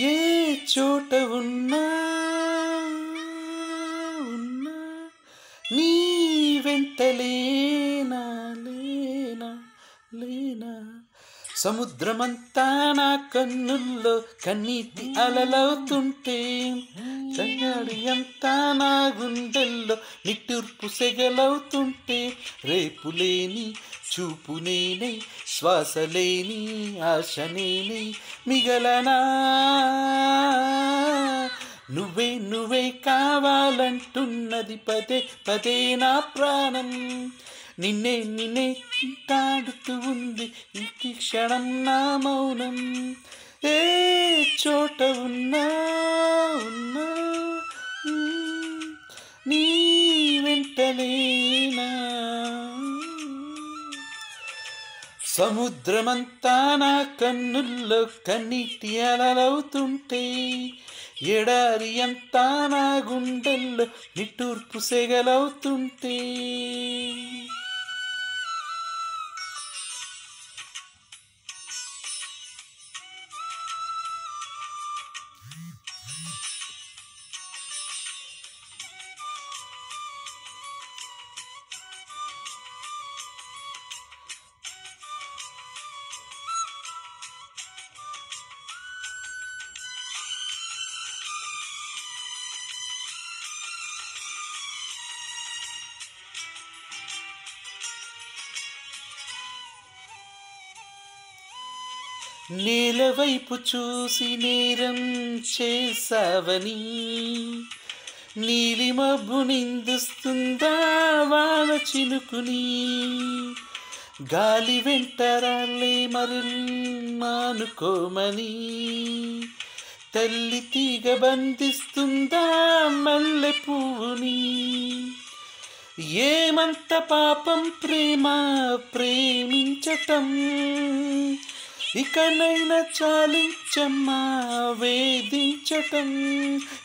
ఏ చోట ఉన్నా ఉన్నా నీ వెంట లేనా లేనా లేనా సముద్రమంతా నా కన్నుల్లో కన్నీటి అలలవుతుంటే కన్నాడి అంతా నా గుండెల్లో నిట్టూర్పు సెగలవుతుంటే రేపులేని చూపునేనే శ్వాసలేని ఆశనేనే మిగలనా నువ్వే నువ్వే కావాలంటున్నది పదే పదే నా ప్రాణం నిన్నే నిన్నే తాడుతూ ఉంది ఈ క్షణం నా మౌనం ఏ చోట ఉన్నా ఉన్నా నీ వెంటలేనా సముద్రమంతా నా కన్నుల్లో కన్నీటి అలలవుతుంటే ఎడారి అంతా నా గుండెల్లో నిట్టూర్పు సెగలవుతుంటే నేలవైపు చూసి నేరం చేసావని నీలి మబ్బు నిందిస్తుందా వాన చినుకుని గాలి వెంటరాలే మరి మానుకోమని తల్లి తీగ బంధిస్తుందా మల్లె పువ్వుని ఏమంత పాపం ప్రేమ ప్రేమించటం ఇకనైనా చాలించమ్మా వేధించటం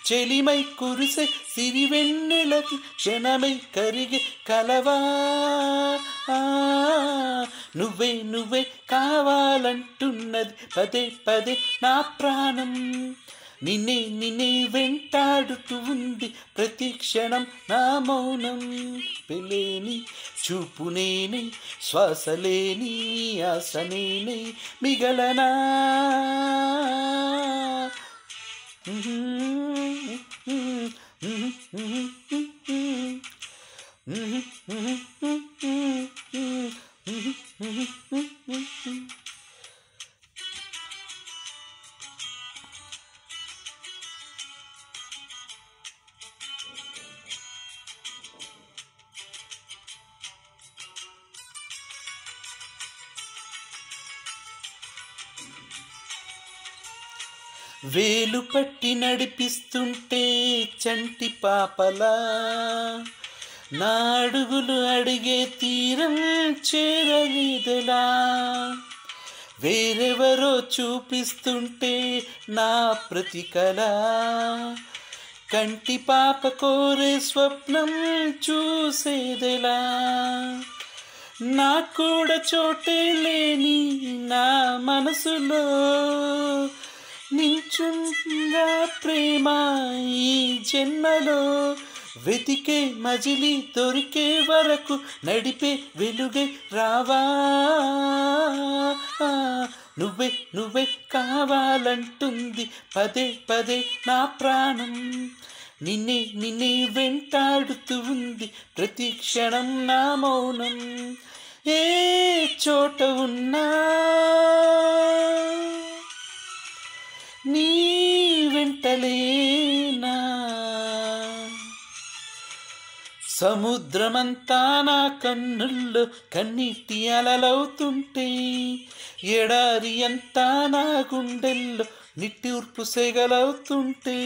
చెలిమై కురిసే సిరివెన్నెలకి క్షణమై కరిగే కలవా నువ్వే నువ్వే కావాలంటున్నది పదే పదే నా ప్రాణం నిన్నే నిన్నే వెంటాడుతూ ఉంది ప్రతి క్షణం నా మౌనం పెలేని చూపునేనే శ్వాసలేని ఆశనేనే మిగలనా వేలు పట్టి నడిపిస్తుంటే చంటి పాపలా నా అడుగులు అడిగే తీరం చేరలేదెలా వేరెవరో చూపిస్తుంటే నా ప్రతికల కంటి పాప కోరే స్వప్నం చూసేదెలా నాకు కూడా చోటే లేని నా మనసులో నించుందా ప్రేమ ఈ జన్మలో వెతికే మజిలీ దొరికే వరకు నడిపే వెలుగై రావా నువ్వే నువ్వే కావాలంటుంది పదే పదే నా ప్రాణం నిన్నే నిన్నే వెంటాడుతూ ఉంది ప్రతి క్షణం నా మౌనం ఏ చోట ఉన్నా నీ వెంటలేనా సముద్రమంతా నా కన్నుల్లో కన్నీటి అలలవుతుంటే ఎడారి అంతా నా గుండెల్లో నిట్టూర్పు సెగలవుతుంటే